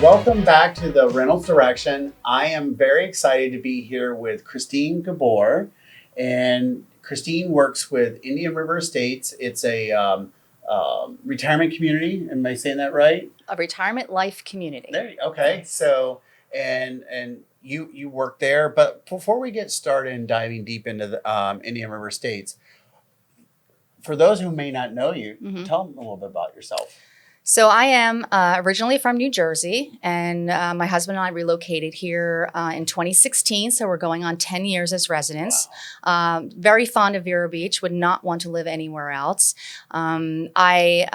Welcome back to the Reynolds Direction. I am very excited to be here with Christine Gabor, and Christine works with Indian River Estates. It's a retirement community. Am I saying that right? A retirement life community. Okay. So, and you work there, but before we get started and diving deep into the Indian River Estates, for those who may not know you, tell them a little bit about yourself. So I am originally from New Jersey, and my husband and I relocated here in 2016. So we're going on 10 years as residents. Wow. Very fond of Vero Beach, would not want to live anywhere else. I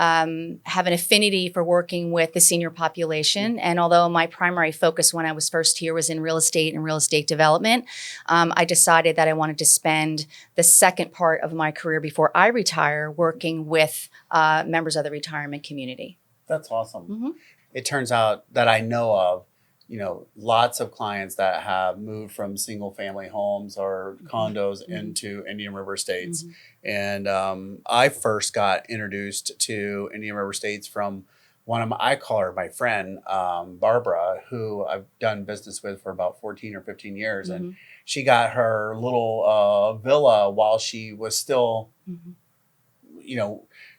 have an affinity for working with the senior population. And although my primary focus when I was first here was in real estate and real estate development, I decided that I wanted to spend the second part of my career before I retire working with members of the retirement community. That's awesome. It turns out that I know of, lots of clients that have moved from single family homes or condos into Indian River Estates. And I first got introduced to Indian River Estates from I call her my friend, Barbara, who I've done business with for about 14 or 15 years. And she got her little villa while she was still,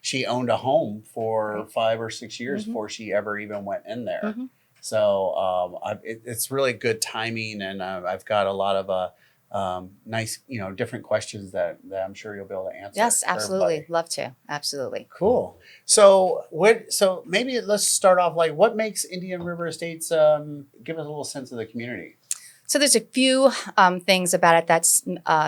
she owned a home for 5 or 6 years before she ever even went in there. So it's really good timing, and I've got a lot of nice, different questions that I'm sure you'll be able to answer. Yes, absolutely. Love to. Absolutely. Cool. So maybe let's start off, like, what makes Indian River Estates, give us a little sense of the community. So there's a few things about it that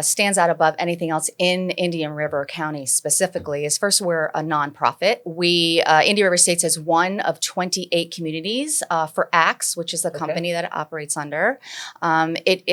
stands out above anything else in Indian River County specifically. Is first, we're a nonprofit. Indian River Estates is one of 28 communities for ACTS, which is the company that it operates under. It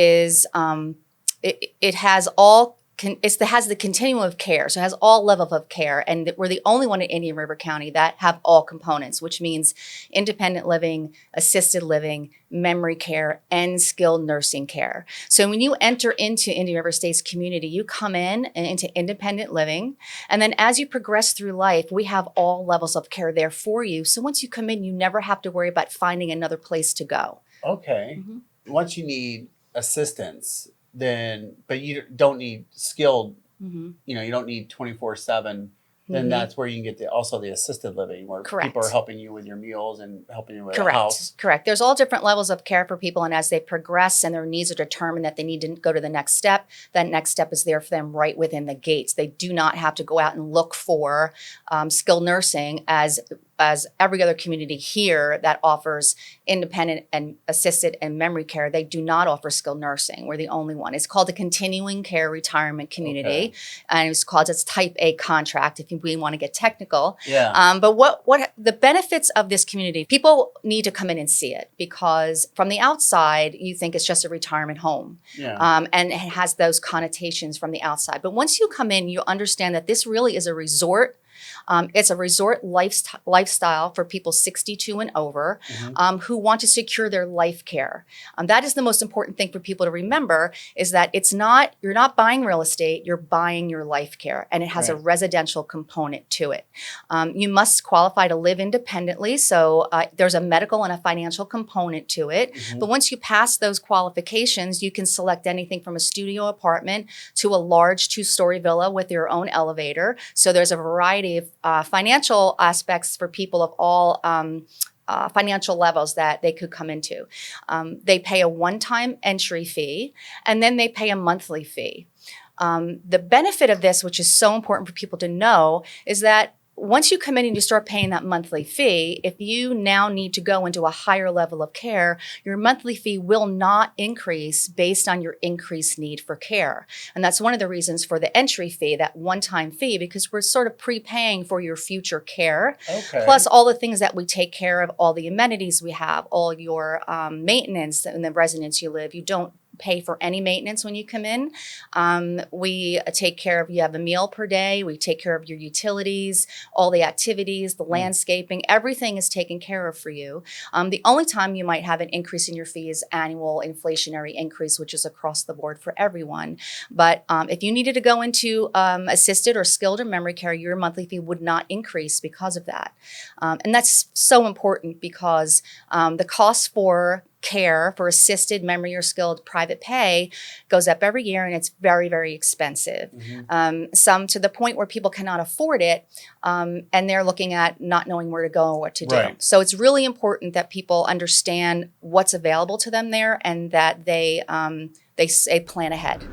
has all. It has the continuum of care, so it has all levels of care, and we're the only one in Indian River County that have all components, which means independent living, assisted living, memory care, and skilled nursing care. So when you enter into Indian River Estates community, you come in and into independent living, and then as you progress through life, we have all levels of care there for you. So once you come in, you never have to worry about finding another place to go. Okay. Once you need assistance, but you don't need skilled, you don't need 24/7, then that's where you can get also the assisted living, where people are helping you with your meals and helping you with the house. Correct. There's all different levels of care for people, and as they progress and their needs are determined that they need to go to the next step, that next step is there for them right within the gates. They do not have to go out and look for skilled nursing as every other community here that offers independent and assisted and memory care. They do not offer skilled nursing. We're the only one. It's called a continuing care retirement community, and it's called its Type A contract, if we want to get technical. But what the benefits of this community, people need to come in and see it, because from the outside, you think it's just a retirement home. And it has those connotations from the outside. But once you come in, you understand that this really is a resort. It's a resort lifestyle for people 62 and over who want to secure their life care. That is the most important thing for people to remember, is that you're not buying real estate, you're buying your life care, and it has a residential component to it. You must qualify to live independently, so there's a medical and a financial component to it. But once you pass those qualifications, you can select anything from a studio apartment to a large 2-story villa with your own elevator. So there's a variety of financial aspects for people of all financial levels that they could come into. They pay a one-time entry fee, and then they pay a monthly fee. The benefit of this, which is so important for people to know, is that once you come in and you start paying that monthly fee, if you now need to go into a higher level of care, your monthly fee will not increase based on your increased need for care. And that's one of the reasons for the entry fee, that one-time fee, because we're sort of prepaying for your future care. Plus all the things that we take care of, all the amenities we have, all your maintenance in the residence you live. You don't pay for any maintenance when you come in. We take care of, you have a meal per day. We take care of your utilities, all the activities, the landscaping, everything is taken care of for you. The only time you might have an increase in your fee is annual inflationary increase, which is across the board for everyone. But if you needed to go into assisted or skilled or memory care, your monthly fee would not increase because of that. And that's so important because the cost for care for assisted, memory, or skilled private pay goes up every year, and it's very, very expensive. Some to the point where people cannot afford it, and they're looking at not knowing where to go or what to do. Right. So it's really important that people understand what's available to them there, and that they say plan ahead.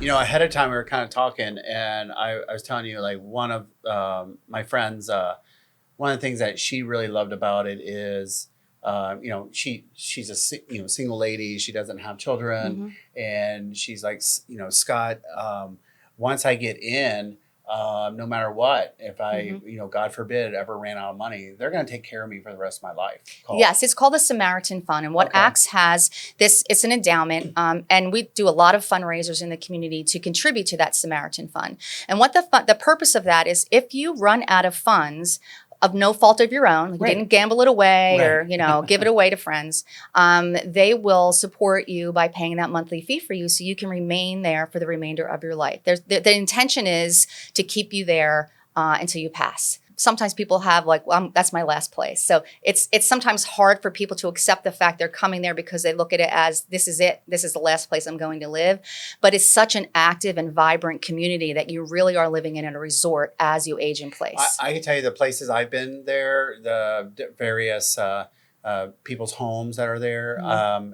You know, ahead of time we were kind of talking, and I was telling you, like, one of my friends, one of the things that she really loved about it is, you know, she's a single lady. She doesn't have children, and she's like, you know, Scott, once I get in, no matter what, if I, you know, God forbid, ever ran out of money, they're going to take care of me for the rest of my life. Yes, it's called the Samaritan Fund. And what ACTS has, it's an endowment. And we do a lot of fundraisers in the community to contribute to that Samaritan Fund. And what the purpose of that is, if you run out of funds, of no fault of your own, you didn't gamble it away or, you know, give it away to friends, they will support you by paying that monthly fee for you so you can remain there for the remainder of your life. The intention is to keep you there until you pass. Sometimes people have like, well, that's my last place. So it's sometimes hard for people to accept the fact they're coming there because they look at it as, this is it. This is the last place I'm going to live. But it's such an active and vibrant community that you really are living in a resort as you age in place. I can tell you the places I've been there, the various people's homes that are there,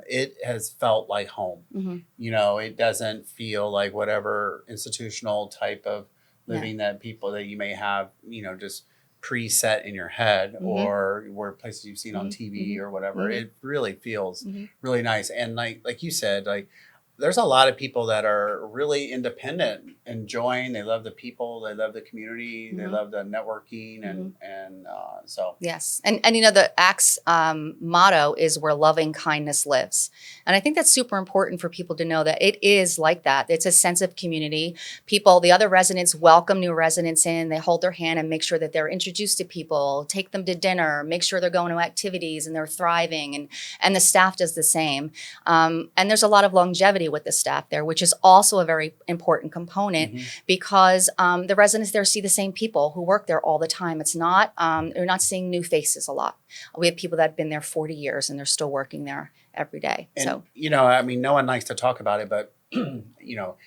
it has felt like home. You know, it doesn't feel like whatever institutional type of living that you may have, you know, just preset in your head or where places you've seen on TV or whatever. It really feels really nice. And like you said, like, there's a lot of people that are really independent, enjoying. They love the people, they love the community, they love the networking, and so yes, and you know, the ACTS motto is where loving kindness lives, and I think that's super important for people to know that it is like that. It's a sense of community. People, the other residents, welcome new residents in. They hold their hand and make sure that they're introduced to people, take them to dinner, make sure they're going to activities and they're thriving, and the staff does the same. And there's a lot of longevity with the staff there, which is also a very important component because the residents there see the same people who work there all the time. It's not, they're not seeing new faces a lot. We have people that have been there 40 years and they're still working there every day. And, so, you know, I mean, no one likes to talk about it, but, you know,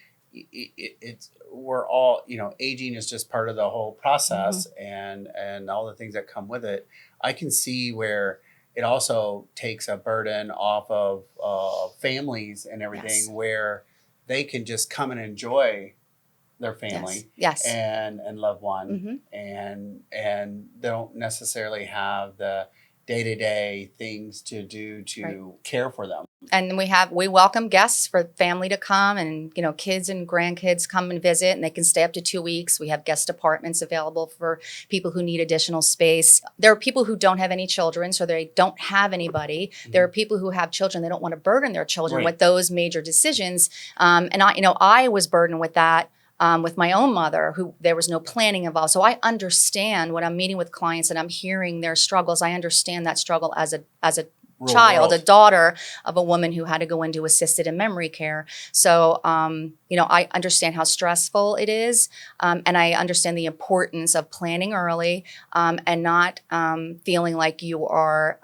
we're all, you know, aging is just part of the whole process and all the things that come with it. I can see where it also takes a burden off of families and everything where they can just come and enjoy their family and loved one and don't necessarily have the day-to-day things to do to care for them. And we welcome guests for family to come, and, you know, kids and grandkids come and visit, and they can stay up to 2 weeks. We have guest apartments available for people who need additional space. There are people who don't have any children, so they don't have anybody. There are people who have children. They don't want to burden their children with those major decisions. And I was burdened with that. With my own mother, who there was no planning involved. So I understand when I'm meeting with clients and I'm hearing their struggles. I understand that struggle as a child, a daughter of a woman who had to go into assisted and memory care. So, you know, I understand how stressful it is. And I understand the importance of planning early and not feeling like you are,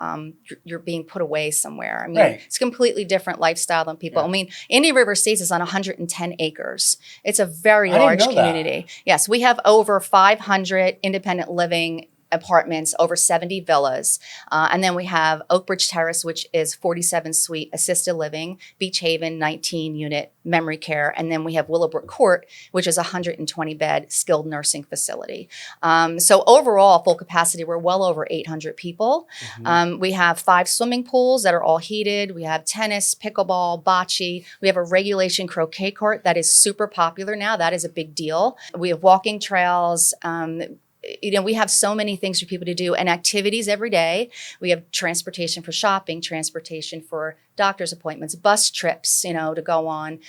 you're being put away somewhere. I mean, it's a completely different lifestyle than people. I mean, Indian River Estates is on 110 acres. It's a very large community. Yes, we have over 500 independent living apartments, over 70 villas. And then we have Oakbridge Terrace, which is 47 suite assisted living, Beach Haven, 19 unit memory care. And then we have Willowbrook Court, which is a 120 bed skilled nursing facility. So overall, full capacity, we're well over 800 people. We have 5 swimming pools that are all heated. We have tennis, pickleball, bocce. We have a regulation croquet court that is super popular now. That is a big deal. We have walking trails. You know, we have so many things for people to do and activities every day. We have transportation for shopping, transportation for doctor's appointments, bus trips, to go on,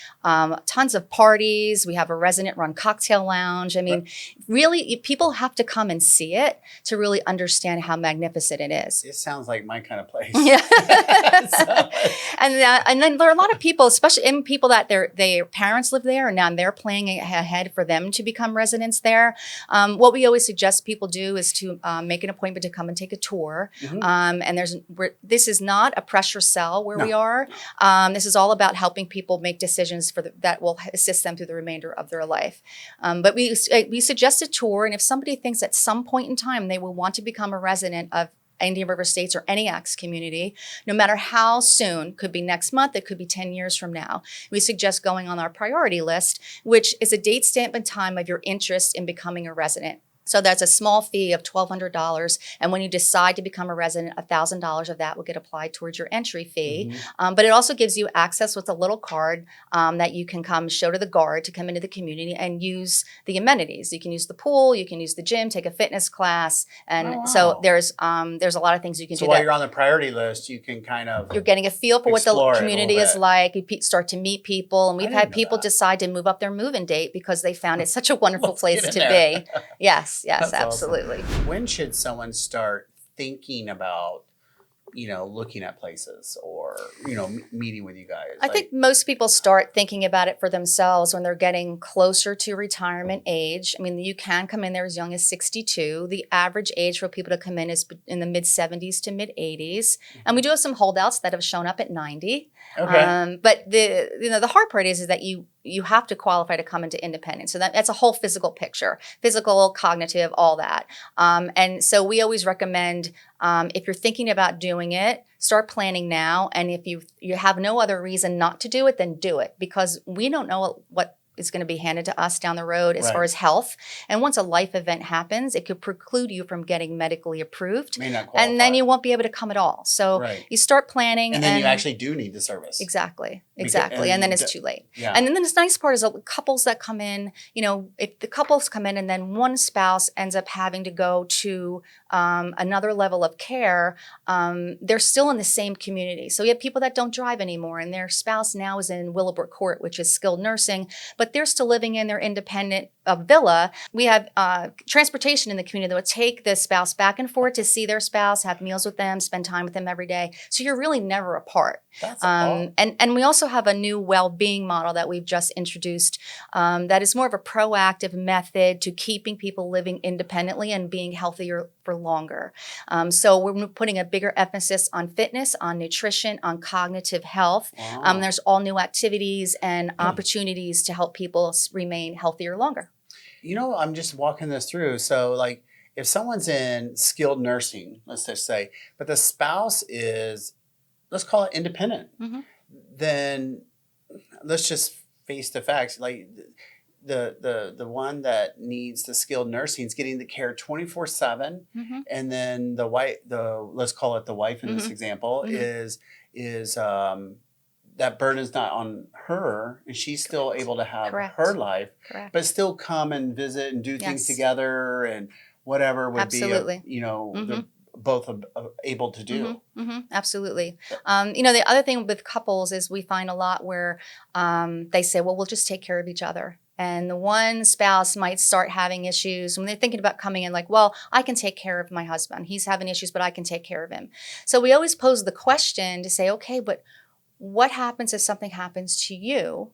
tons of parties. We have a resident-run cocktail lounge. I mean, really, people have to come and see it to really understand how magnificent it is. It sounds like my kind of place. Yeah. And then there are a lot of people, especially in people that their parents live there, and now they're planning ahead for them to become residents there. What we always suggest people do is to make an appointment to come and take a tour. And this is not a pressure sell where we are. This is all about helping people make decisions that will assist them through the remainder of their life. But we suggest a tour, and if somebody thinks at some point in time they will want to become a resident of Indian River States or any X community, no matter how soon, could be next month, it could be 10 years from now, we suggest going on our priority list, which is a date, stamp, and time of your interest in becoming a resident. So that's a small fee of $1,200. And when you decide to become a resident, $1,000 of that will get applied towards your entry fee. But it also gives you access with a little card that you can come show to the guard to come into the community and use the amenities. You can use the pool, you can use the gym, take a fitness class. And so there's a lot of things you can do. So while you're on the priority list, you can kind of you're getting a feel for what the community is like. You start to meet people. And we've had people decide to move up their move-in date because they found it such a wonderful place to be. Yes. Yes, That's absolutely. Awesome. When should someone start thinking about, looking at places or, meeting with you guys? I think most people start thinking about it for themselves when they're getting closer to retirement age. I mean, you can come in there as young as 62. The average age for people to come in is in the mid 70s to mid 80s. And we do have some holdouts that have shown up at 90. Okay. But the hard part is that you have to qualify to come into independence. So that's a whole physical picture, physical, cognitive, all that. And so we always recommend if you're thinking about doing it, start planning now. And if you have no other reason not to do it, then do it, because we don't know what is going to be handed to us down the road as far as health. And once a life event happens, it could preclude you from getting medically approved. May not qualify. And then you won't be able to come at all. So you start planning. And then you actually do need the service. Exactly. And then it's too late. Yeah. And then the nice part is couples that come in, if the couples come in and then one spouse ends up having to go to another level of care, they're still in the same community. So you have people that don't drive anymore and their spouse now is in Willowbrook Court, which is skilled nursing, but they're still living in their independent villa. We have transportation in the community that would take the spouse back and forth to see their spouse, have meals with them, spend time with them every day. So you're really never apart. That's and we also have a new well-being model that we've just introduced that is more of a proactive method to keeping people living independently and being healthier for longer. So we're putting a bigger emphasis on fitness, on nutrition, on cognitive health. Wow. There's all new activities and opportunities to help people remain healthier longer. I'm just walking this through. So if someone's in skilled nursing, let's just say, but the spouse is, let's call it independent, then let's just face the facts. Like the one that needs the skilled nursing is getting the care 24/7, and then let's call it the wife in this example is that burden is not on her, and she's still able to have her life, but still come and visit and do things together and whatever would be, they're both able to do. Absolutely. The other thing with couples is we find a lot where they say, well, we'll just take care of each other. And the one spouse might start having issues when they're thinking about coming in, like, well, I can take care of my husband. He's having issues, but I can take care of him. So we always pose the question to say, okay, but what happens if something happens to you?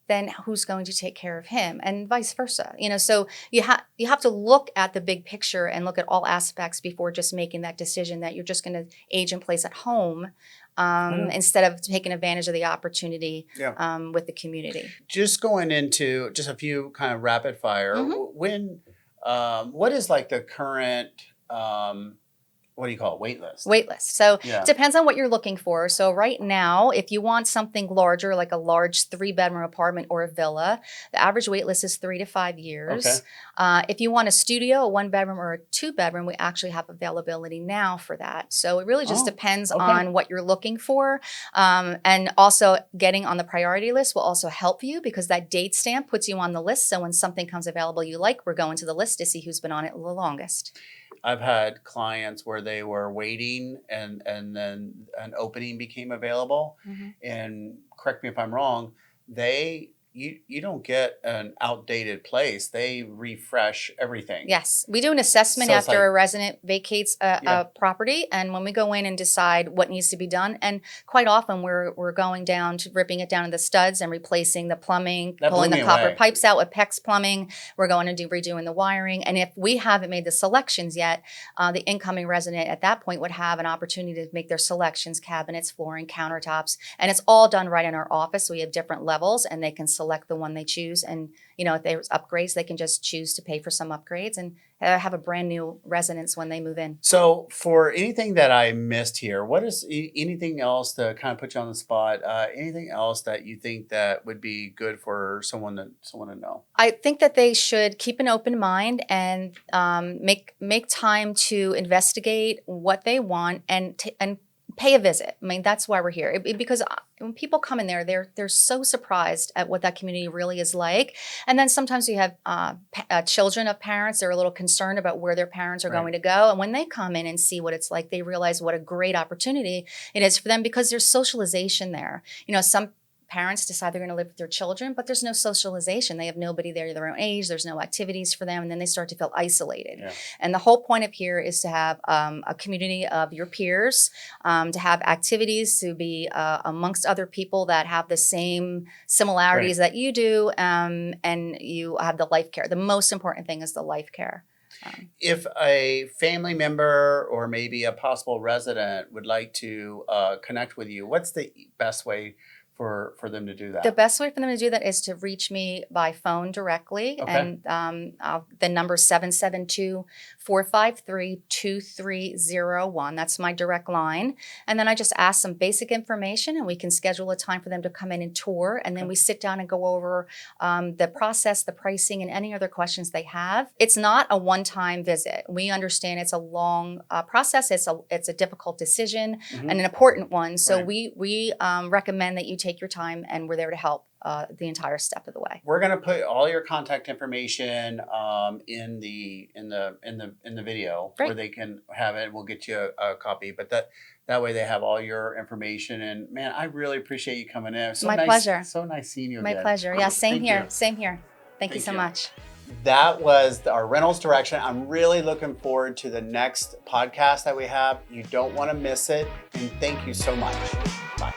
Then who's going to take care of him, and vice versa? So you have to look at the big picture and look at all aspects before just making that decision that you're just going to age in place at home instead of taking advantage of the opportunity with the community. Just going into just a few kind of rapid fire. When what is the current what do you call it? Wait list. Wait list. So it depends on what you're looking for. So right now, if you want something larger, like a large 3-bedroom apartment or a villa, the average wait list is 3 to 5 years. Okay. If you want a studio, a 1-bedroom or a 2-bedroom, we actually have availability now for that. So it really just depends on what you're looking for. And also getting on the priority list will also help you because that date stamp puts you on the list. So when something comes available you like, we're going to the list to see who's been on it the longest. I've had clients where they were waiting and then an opening became available. And correct me if I'm wrong, you don't get an outdated place. They refresh everything. Yes, we do an assessment So it's after like- a resident vacates a Yeah. property, and when we go in and decide what needs to be done, and quite often we're going down to ripping it down to the studs and replacing the plumbing, That pulling blew the me copper away. pipes out with PEX plumbing. We're going to do redoing the wiring, and if we haven't made the selections yet, the incoming resident at that point would have an opportunity to make their selections: cabinets, flooring, countertops, and it's all done right in our office. We have different levels, and they can select the one they choose. And if there's upgrades, they can just choose to pay for some upgrades and have a brand new residence when they move in. So for anything that I missed here, what is anything else to kind of put you on the spot? Anything else that you think that would be good for someone to know? I think that they should keep an open mind and make time to investigate what they want and pay a visit. I mean, that's why we're here. Because when people come in there, they're so surprised at what that community really is like. And then sometimes you have children of parents. They're a little concerned about where their parents are Right. going to go. And when they come in and see what it's like, they realize what a great opportunity it is for them, because there's socialization there. Some parents decide they're going to live with their children, but there's no socialization. They have nobody there their own age. There's no activities for them. And then they start to feel isolated. Yeah. And the whole point of here is to have a community of your peers, to have activities, to be amongst other people that have the same similarities that you do. And you have the life care. The most important thing is the life care. If a family member or maybe a possible resident would like to connect with you, what's the best way for them to do that? The best way for them to do that is to reach me by phone directly. Okay. And the number is 772-453-2301. That's my direct line. And then I just ask some basic information, and we can schedule a time for them to come in and tour. And then we sit down and go over the process, the pricing, and any other questions they have. It's not a one-time visit. We understand it's a long process. It's a difficult decision and an important one. So Right. we recommend that you take your time, and we're there to help the entire step of the way. We're gonna put all your contact information in the video Great. where they can have it. We'll get you a copy, but that way they have all your information. And man, I really appreciate you coming in. So My nice, pleasure. So nice seeing you My again. pleasure. Yeah, same Thank here. you. Same here. Thank you Thank so you. much. That was our Reynolds Direction. I'm really looking forward to the next podcast that we have. You don't want to miss it. And thank you so much. Bye.